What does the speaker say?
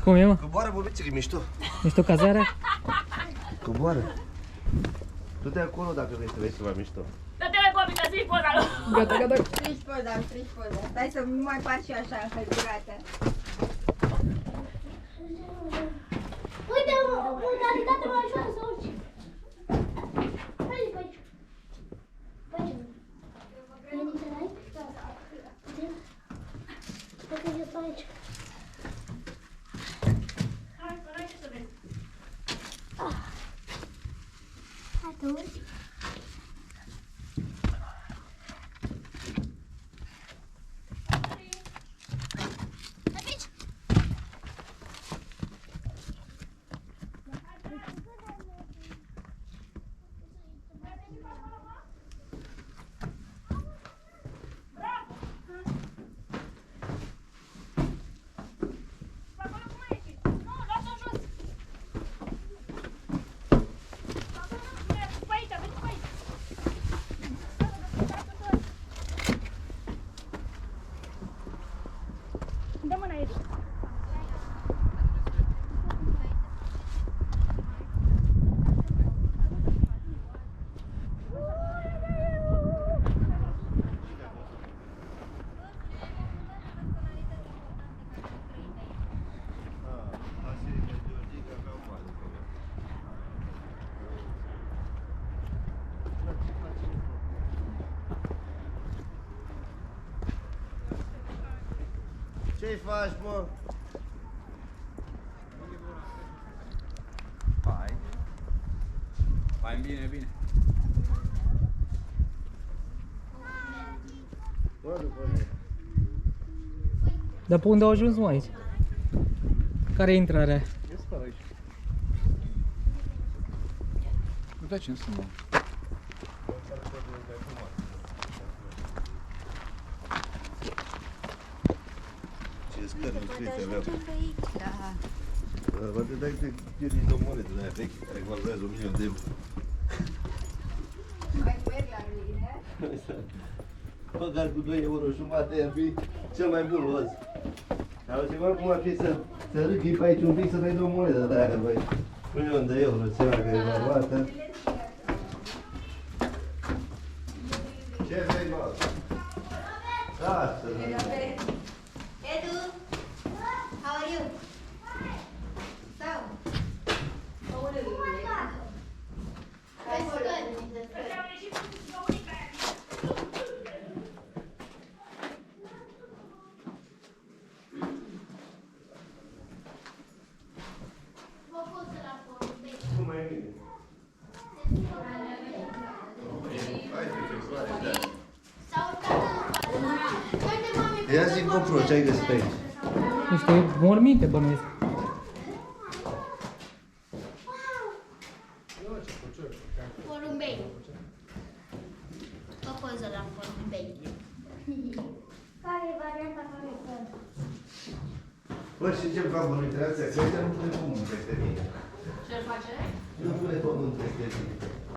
Cum e, mă? Coboară, băbiță, că e mișto. Mișto cazarea? Coboară. Du-te acolo dacă vrei să vezi ceva mișto. Dă-te la comită, strici poza lui! Gata, gata. Strici poza, strici poza. Stai să nu mai faci și așa încălzurată. Uite, modalitatea mai ușoară să urci. Hai pe aici. Pe aici. Veniți în aici? Da. Uite. Uite pe aici. Hai, până aici să vezi. Hai, te urci. Dă mâna aici. Ce-i faci, mă? Hai. Hai, bine, bine. Bă, după mine. Dar pe unde au ajuns, mă, aici? Care e intrarea? E spără aici. ce înseamnă? Ce scări, nu scrie, Poate avea. ajungem pe aici, da. Poate dai de pierdit o monedă de aia veche, care valorează 1.000.000 de euro. Mai merg la mine. Măcar cu 2 euro jumate ar fi cel mai bun roz. Altceva cum ar fi să râghi pe aici un pic să dai de o monedă de aia, băi. 1.000.000 de euro, ceva care e valuată. Ce vrei, mă? Da, să Edu, how are you? So, how are you? Am ieșit cu Dominica aia. Vă pot să la porumbei. cum mai e bine? Hai, pe floare, da. S-a urcat în față. Uite, mami, Ia zi, GoPro, ce ai găsit pe aici? Niște morminte bănuiesc. porumbei. O poză la porumbei. Care e varianta care Bă, și ce fac bănuitele astea? Că ăștia nu pune pământ peste mine. Ce face? Nu pune pământ peste mine.